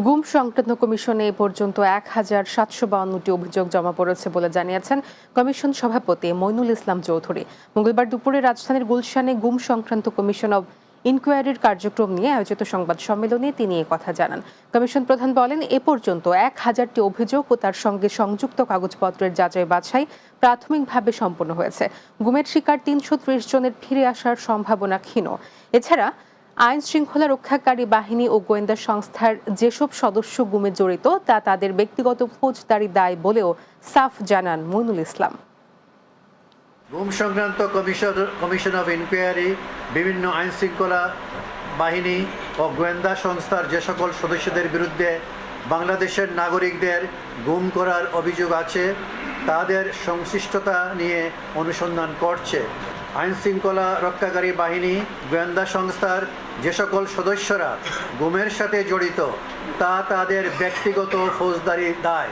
গুম সংক্রান্ত কমিশনে এ পর্যন্ত ১,৭৫২টি অভিযোগ জমা পড়েছে বলে জানিয়েছেন কমিশন সভাপতি মইনুল ইসলাম চৌধুরী। মঙ্গলবার দুপুরে রাজধানীর গুলশানে গুম সংক্রান্ত কমিশন অব ইনকোয়ারির কার্যক্রম নিয়ে আয়োজিত সংবাদ সম্মেলনে তিনি কথা জানান। কমিশন প্রধান বলেন, এ পর্যন্ত ১,০০০টি অভিযোগ ও তার সঙ্গে সংযুক্ত কাগজপত্রের যাচাই বাছাই প্রাথমিকভাবে সম্পন্ন হয়েছে। গুমের শিকার ৩৩০ জনের ফিরে আসার সম্ভাবনা ক্ষীণ। এছাড়া আইন শৃঙ্খলা রক্ষাকারী বাহিনী ও গোয়েন্দা সংস্থার যেসব সদস্য গুমে জড়িত তা তাদের ব্যক্তিগত ফৌজদারি দায় বলেও সাফ জানান মইনুল ইসলাম। গুম সংক্রান্ত কমিশন অব ইনকোয়ারি বিভিন্ন আইন শৃঙ্খলা বাহিনী ও গোয়েন্দা সংস্থার যে সকল সদস্যদের বিরুদ্ধে বাংলাদেশের নাগরিকদের গুম করার অভিযোগ আছে তাদের সংশ্লিষ্টতা নিয়ে অনুসন্ধান করছে। আইন শৃঙ্খলা রক্ষাকারী বাহিনী গোয়েন্দা সংস্থার যে সকল সদস্যরা গুমের সাথে জড়িত তা তাদের ব্যক্তিগত ফৌজদারি দায়।